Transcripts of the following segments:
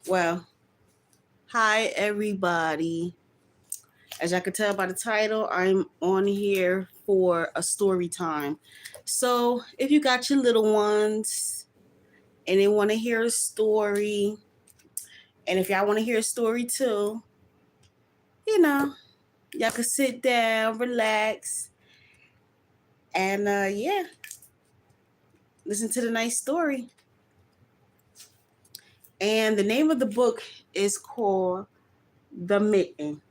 Well, hi everybody. As I can tell by the title, I'm on here for a story time. So if you got your little ones and they want to hear a story, and if y'all want to hear a story too, you know, y'all can sit down, relax, and yeah, listen to the nice story. And the name of the book is called The Mitten.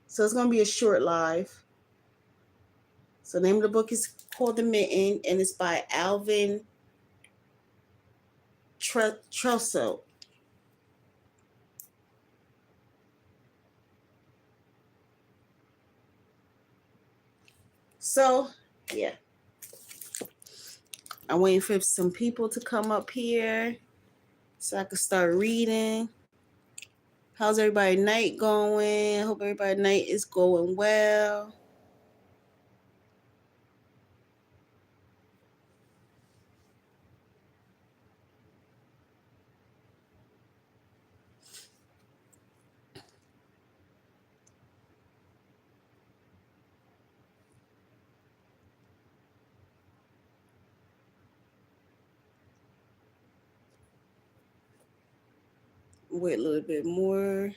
So it's gonna be a short live. So the name of the book is called The Mitten, and it's by Alvin Trosso. So yeah, I'm waiting for some people to come up here so I can start reading. How's everybody night going? Hope everybody night is going well. Wait a little bit more.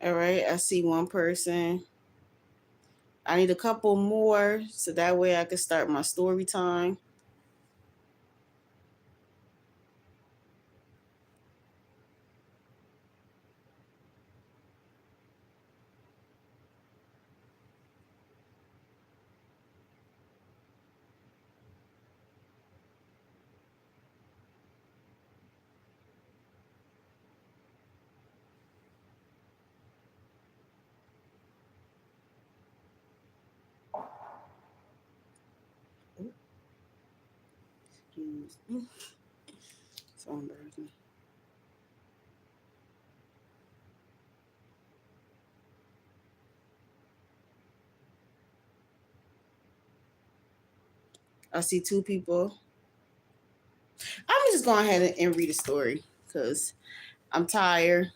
All right, I see one person. I need a couple more so that way I can start my story time. Excuse me. So embarrassing. I see two people. I'm just going ahead and read a story because I'm tired.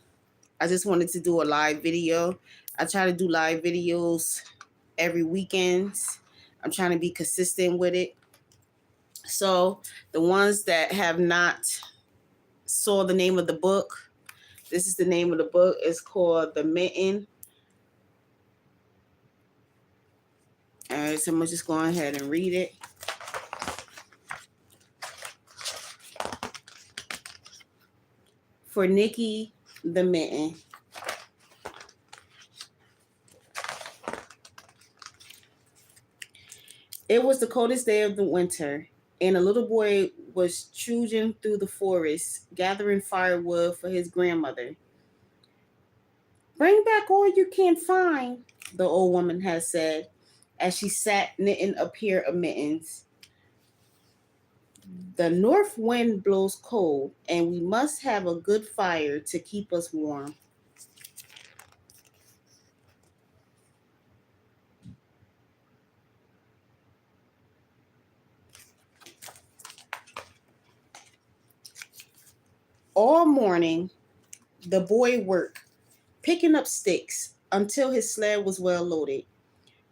I just wanted to do a live video. I try to do live videos every weekend. I'm trying to be consistent with it. So the ones that have not saw the name of the book, this is the name of the book. It's called The Mitten. All right, so I'm just going ahead and read it. For Nikki, The Mitten. It was the coldest day of the winter, and a little boy was trudging through the forest, gathering firewood for his grandmother. Bring back all you can find, the old woman had said, as she sat knitting a pair of mittens. The north wind blows cold, and we must have a good fire to keep us warm. All morning, the boy worked, picking up sticks until his sled was well loaded.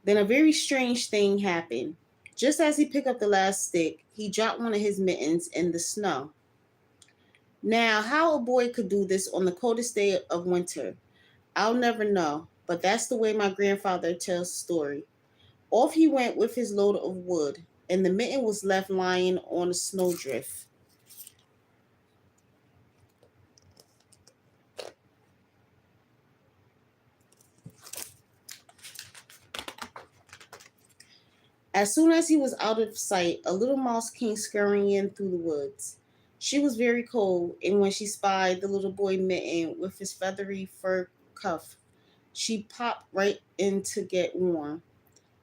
Then a very strange thing happened. Just as he picked up the last stick, he dropped one of his mittens in the snow. Now, how a boy could do this on the coldest day of winter, I'll never know, but that's the way my grandfather tells the story. Off he went with his load of wood, and the mitten was left lying on a snowdrift. As soon as he was out of sight, a little mouse came scurrying in through the woods. She was very cold, and when she spied the little boy Mitten with his feathery fur cuff, she popped right in to get warm.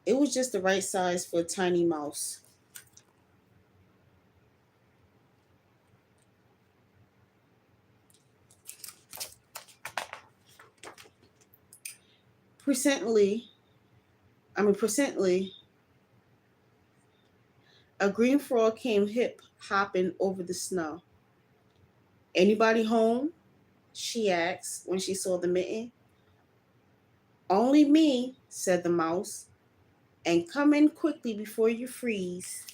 It was just the right size for a tiny mouse. Presently, presently, a green frog came hip hopping over the snow. Anybody home? She asked when she saw the mitten. Only me, said the mouse, and come in quickly before you freeze.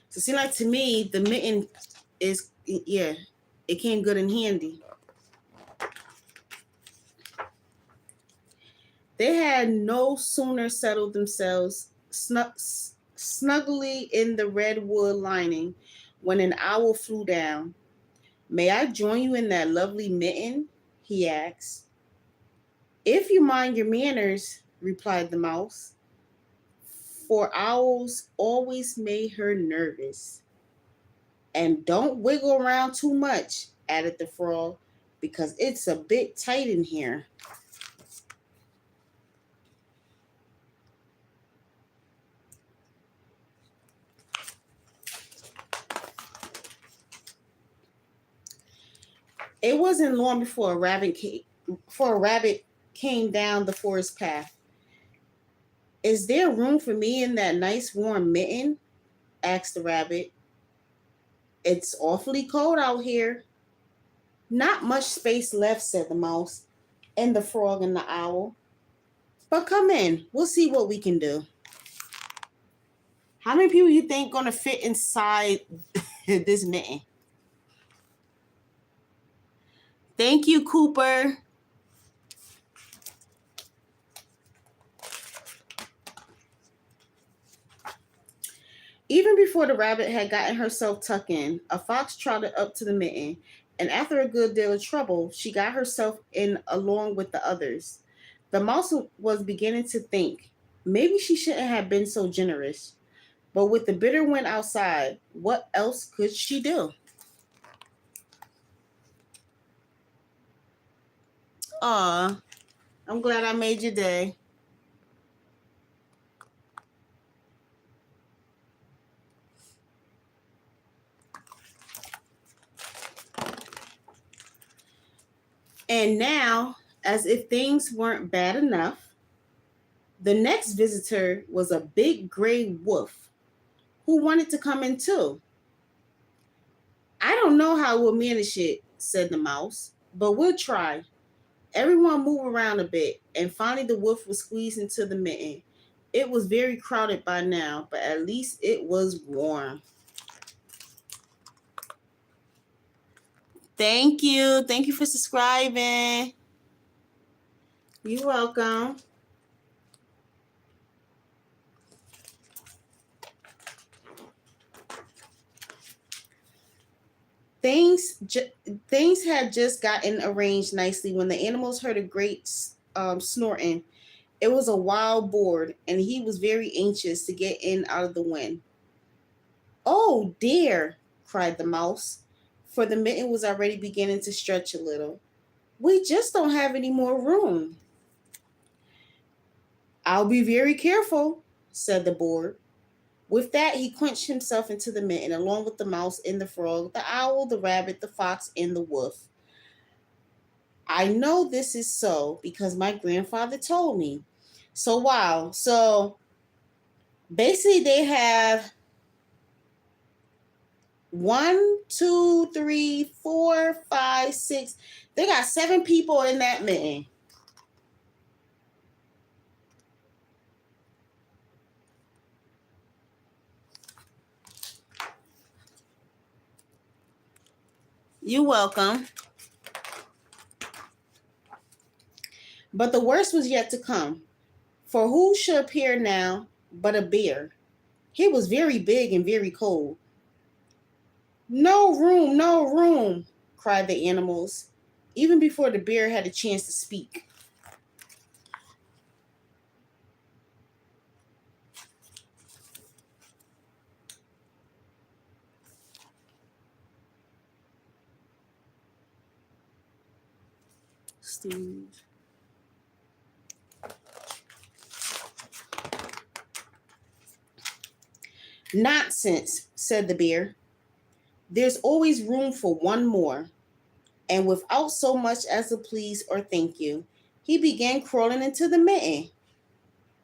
So, see, like to me, the mitten is, yeah, it came good and handy. They had no sooner settled themselves snugly in the redwood lining when an owl flew down. May I join you in that lovely mitten? He asked. If you mind your manners, replied the mouse, for owls always made her nervous. And don't wiggle around too much, added the frog, because it's a bit tight in here. It wasn't long before a rabbit came down the forest path. Is there room for me in that nice warm mitten? Asked the rabbit. It's awfully cold out here. Not much space left, said the mouse, and the frog and the owl. But come in, we'll see what we can do. How many people you think gonna fit inside this mitten? Thank you, Cooper. Even before the rabbit had gotten herself tucked in, a fox trotted up to the mitten, and after a good deal of trouble, she got herself in along with the others. The mouse was beginning to think maybe she shouldn't have been so generous, but with the bitter wind outside, what else could she do? Aw, I'm glad I made your day. And now, as if things weren't bad enough, the next visitor was a big gray wolf who wanted to come in too. I don't know how we'll manage it, said the mouse, but we'll try. Everyone move around a bit, and finally the wolf was squeezed into the mitten. It was very crowded by now, but at least it was warm. Thank you. Thank you for subscribing. You're welcome. Things ju- things had just gotten arranged nicely when the animals heard a great snorting. It was a wild boar, and he was very anxious to get in out of the wind. Oh dear, cried the mouse, for the mitten was already beginning to stretch a little. We just don't have any more room. I'll be very careful, said the boar. With that, he quenched himself into the mitten, along with the mouse and the frog, the owl, the rabbit, the fox, and the wolf. I know this is so because my grandfather told me. So, wow. So, basically, they have 1, 2, 3, 4, 5, 6. They got 7 people in that mitten. You're welcome. But the worst was yet to come. For who should appear now but a bear? He was very big and very cold. No room, no room, cried the animals, even before the bear had a chance to speak. Steve. Nonsense, said the bear. There's always room for one more. And without so much as a please or thank you, he began crawling into the mitten.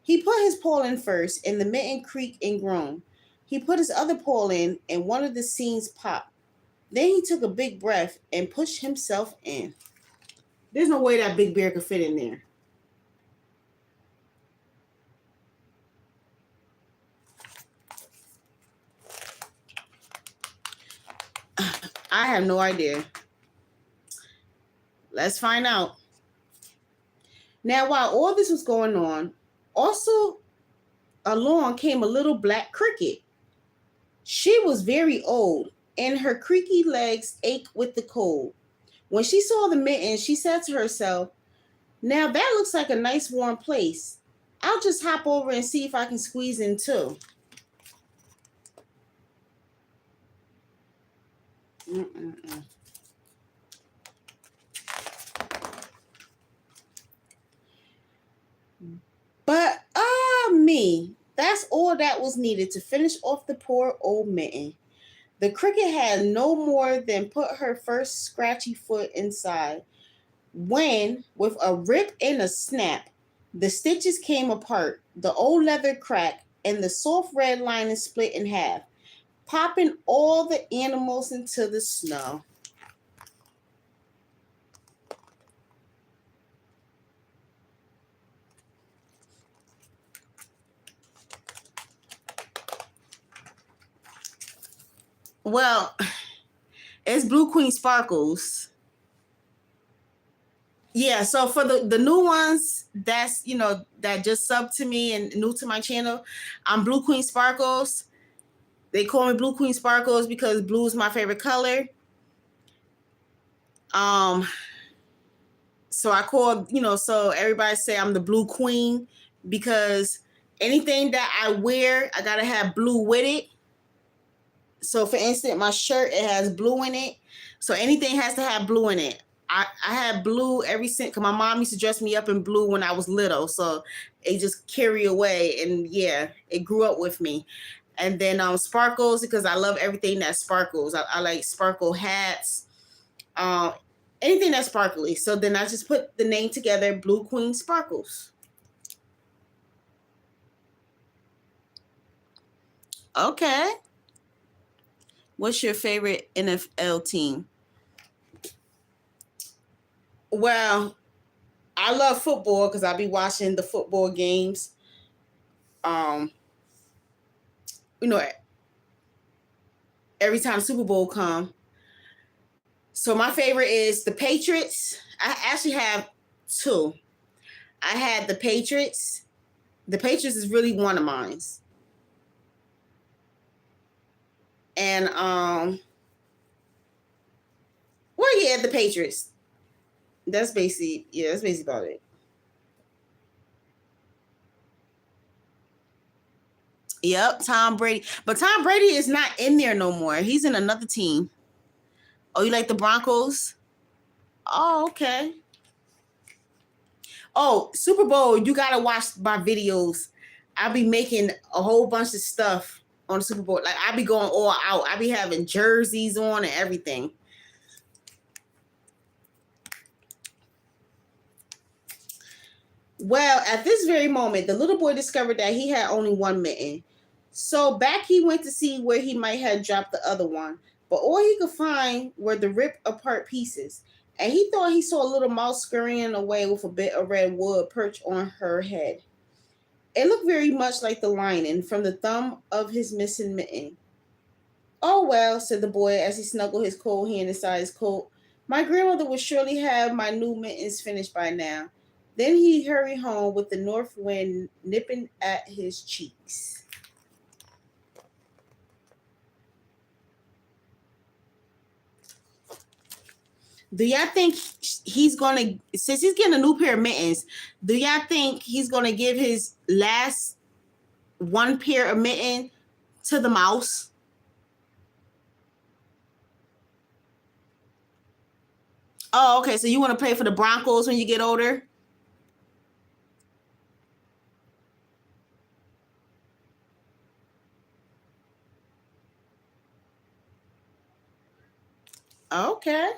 He put his paw in first, and the mitten creaked and groaned. He put his other paw in, and one of the seams popped. Then he took a big breath and pushed himself in. There's no way that big bear could fit in there. I have no idea. Let's find out. Now, while all this was going on, also along came a little black cricket. She was very old, and her creaky legs ached with the cold. When she saw the mitten, she said to herself, now that looks like a nice warm place. I'll just hop over and see if I can squeeze in too. But me, that's all that was needed to finish off the poor old mitten. The cricket had no more than put her first scratchy foot inside when, with a rip and a snap, the stitches came apart, the old leather cracked, and the soft red lining split in half, popping all the animals into the snow. Well, it's Blue Queen Sparkles. Yeah, so for the new ones that's, that just sub to me and new to my channel, I'm Blue Queen Sparkles. They call me Blue Queen Sparkles because blue is my favorite color. So I call, so everybody say I'm the Blue Queen because anything that I wear, I gotta have blue with it. So for instance, my shirt, it has blue in it. So anything has to have blue in it. I had blue ever since, because my mom used to dress me up in blue when I was little. So it just carry away. And yeah, it grew up with me. And then sparkles, because I love everything that sparkles. I like sparkle hats. Anything that's sparkly. So then I just put the name together, Blue Queen Sparkles. Okay. What's your favorite NFL team? Well, I love football because I'll be watching the football games. Every time Super Bowl come. So my favorite is the Patriots. I actually have 2. I had the Patriots. The Patriots is really one of mine. And well, yeah, the Patriots. That's basically about it. Yep, Tom Brady. But Tom Brady is not in there no more. He's in another team. Oh, you like the Broncos? Oh, okay. Oh, Super Bowl, you gotta watch my videos. I'll be making a whole bunch of stuff on the Super Bowl. Like, I'll be going all out. I'll be having jerseys on and everything. Well, at this very moment, the little boy discovered that he had only one mitten. So back he went to see where he might have dropped the other one. but all he could find were the ripped apart pieces, and he thought he saw a little mouse scurrying away with a bit of red wood perched on her head. It looked very much like the lining from the thumb of his missing mitten. "Oh, well," said the boy as he snuggled his cold hand inside his coat. "My grandmother would surely have my new mittens finished by now." Then he hurried home with the north wind nipping at his cheeks. Do y'all think he's gonna, since he's getting a new pair of mittens, do y'all think he's gonna give his last one pair of mitten to the mouse? Oh, okay. So you want to play for the Broncos when you get older? Okay.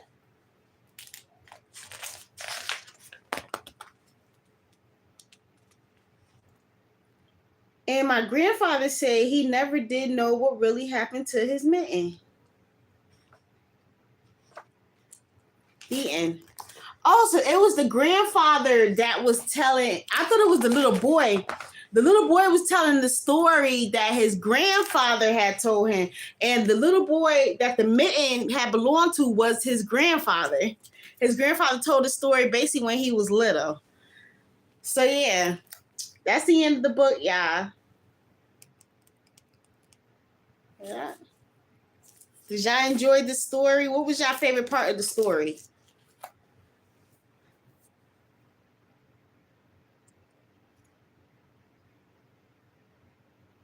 And my grandfather said he never did know what really happened to his mitten. The end. Also, it was the grandfather that was telling, I thought it was the little boy. The little boy was telling the story that his grandfather had told him. And the little boy that the mitten had belonged to was his grandfather. His grandfather told the story basically when he was little. So, yeah, that's the end of the book, y'all. Yeah. Did y'all enjoy the story? What was y'all favorite part of the story?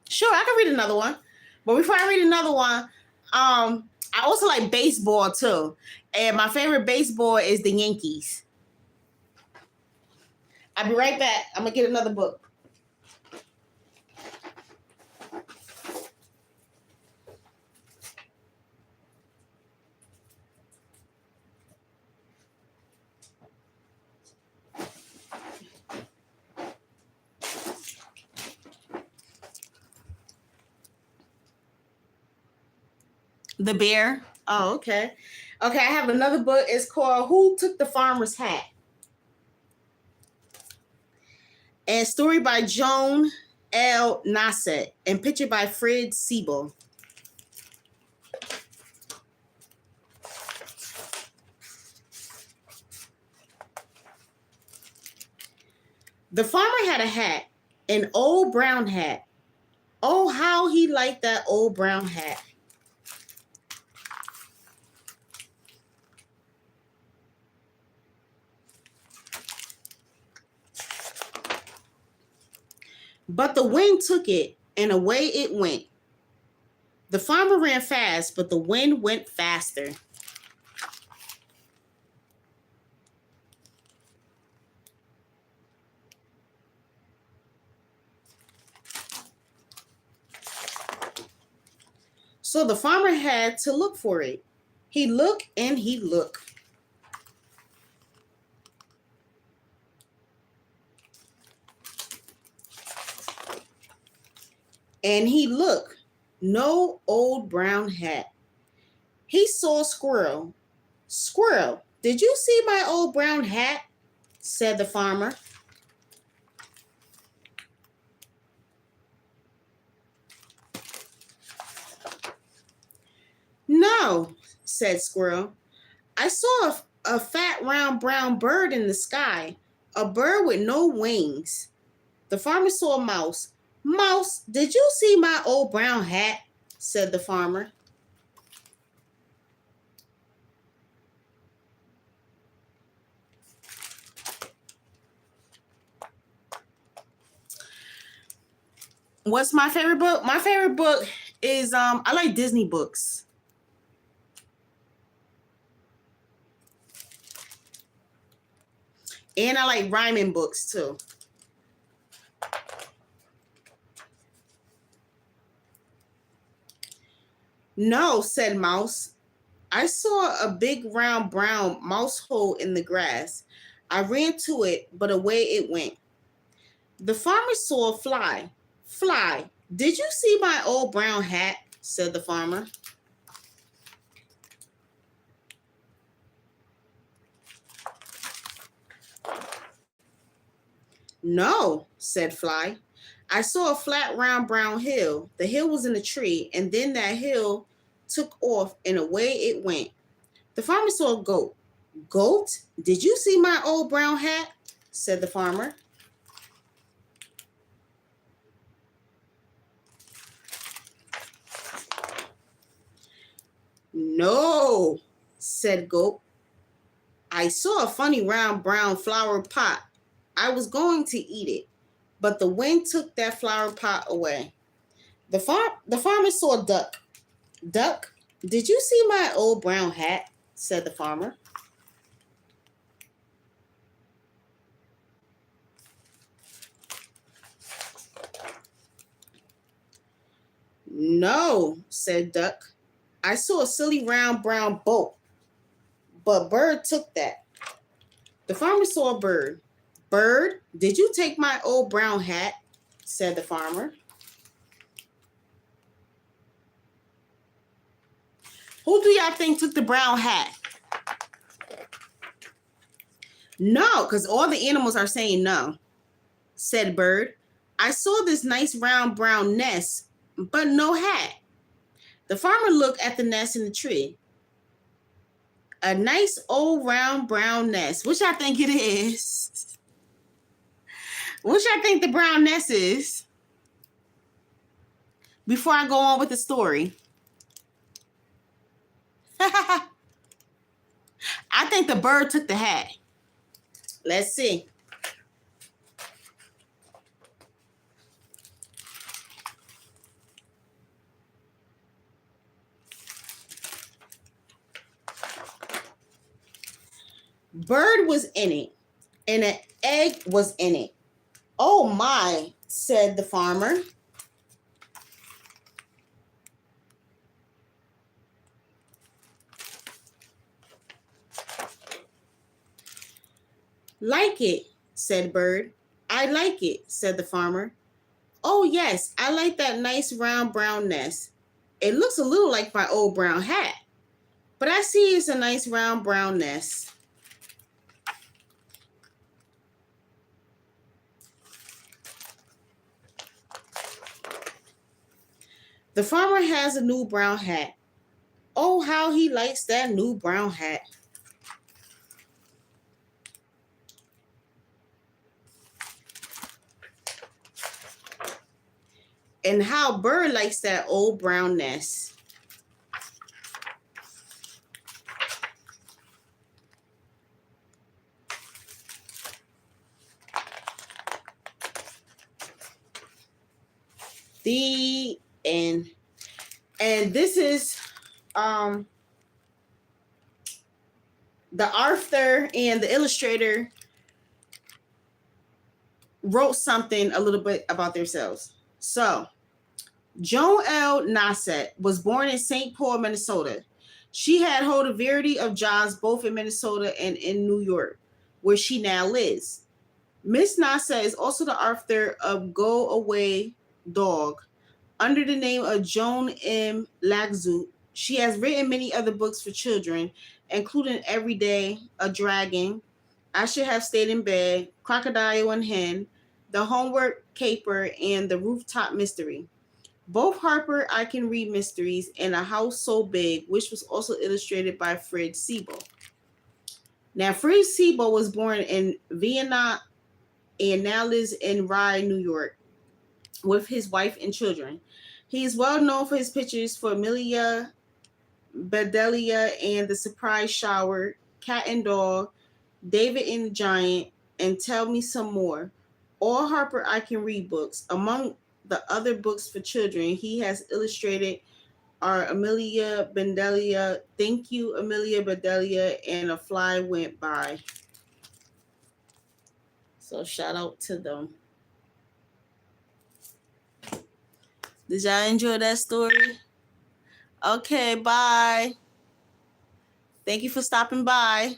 Sure, I can read another one. But before I read another one, I also like baseball too. And my favorite baseball is the Yankees. I'll be right back. I'm gonna get another book. The Bear. Oh, okay. Okay, I have another book. It's called Who Took the Farmer's Hat? And story by Joan L. Nassett and picture by Fred Siebel. The farmer had a hat, an old brown hat. Oh, how he liked that old brown hat. But the wind took it, and away it went. The farmer ran fast, but the wind went faster. So the farmer had to look for it. He looked and he looked. And he looked. No old brown hat. He saw Squirrel. Squirrel, did you see my old brown hat? Said the farmer. No, said Squirrel. I saw a fat round brown bird in the sky, a bird with no wings. The farmer saw a mouse. Mouse, did you see my old brown hat? Said the farmer. What's my favorite book? My favorite book is I like Disney books. And I like rhyming books too. No, said Mouse. I saw a big round brown mouse hole in the grass. I ran to it, but away it went. The farmer saw a fly. Fly, did you see my old brown hat? Said the farmer. No, said Fly. I saw a flat, round, brown hill. The hill was in a tree, and then that hill took off, and away it went. The farmer saw a goat. Goat, did you see my old brown hat? Said the farmer. No, said Goat. I saw a funny round brown flower pot. I was going to eat it, but the wind took that flower pot away. The farmer saw a duck. Duck, did you see my old brown hat? Said the farmer. No, said Duck. I saw a silly round brown boat, but Bird took that. The farmer saw a bird. Bird, did you take my old brown hat? Said the farmer. Who do y'all think took the brown hat? No, because all the animals are saying no, said Bird. I saw this nice round brown nest, but no hat. The farmer looked at the nest in the tree. A nice old round brown nest. Which I think it is. Which I think the brown nest is. Before I go on with the story. I think the bird took the hat. Let's see. Bird was in it, and an egg was in it. Oh my, said the farmer. Like it, said Bird. I like it, said the farmer. Oh yes, I like that nice round brown nest. It looks a little like my old brown hat, but I see it's a nice round brown nest. The farmer has a new brown hat. Oh, how he likes that new brown hat. And how Bird likes that old brown nest. The end. And this is the author and the illustrator wrote something a little bit about themselves. So, Joan L. Nassett was born in St. Paul, Minnesota. She had hold a variety of jobs both in Minnesota and in New York, where she now lives. Miss Nassett is also the author of Go Away Dog. Under the name of Joan M. Lagzut, she has written many other books for children, including Every Day, A Dragon, I Should Have Stayed in Bed, Crocodile and Hen, The Homework Caper, and The Rooftop Mystery. Both Harper I Can Read Mysteries and A House So Big, which was also illustrated by Fred Siebel. Now, Fred Siebel was born in Vienna and now lives in Rye, New York, with his wife and children. He is well known for his pictures for Amelia, Bedelia, and The Surprise Shower, Cat and Dog, David and the Giant, and Tell Me Some More. All Harper I Can Read books. Among the other books for children he has illustrated are Amelia Bedelia, Thank You, Amelia Bedelia, and A Fly Went By. So shout out to them. Did y'all enjoy that story? Okay, bye. Thank you for stopping by.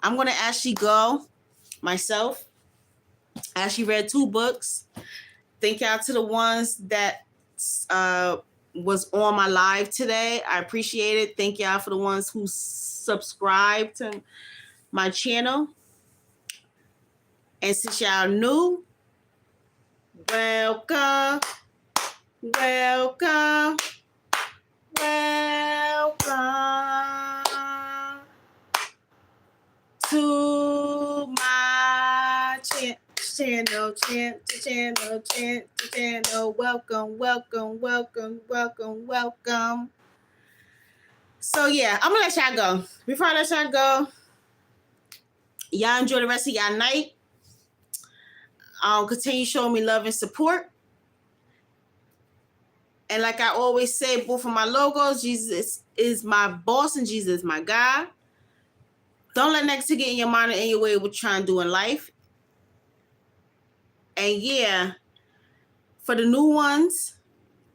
I'm going to actually go myself. I actually read 2 books. Thank y'all to the ones that was on my live today. I appreciate it. Thank y'all for the ones who subscribed to my channel. And since y'all new, welcome, welcome, welcome to my channel. Welcome, welcome, welcome, welcome, welcome. So yeah, I'm gonna let y'all go. Before I let y'all go, y'all enjoy the rest of y'all night. Continue showing me love and support. And like I always say, both of my logos, Jesus is my boss and Jesus is my God. Don't let negativity get in your mind or in your way of what you're trying to do in life. And yeah, for the new ones,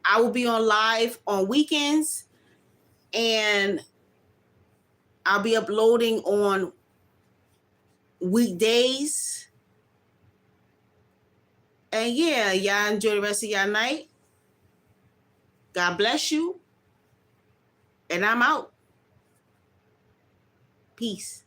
I will be on live on weekends. And I'll be uploading on weekdays. And yeah, y'all enjoy the rest of y'all night. God bless you. And I'm out. Peace.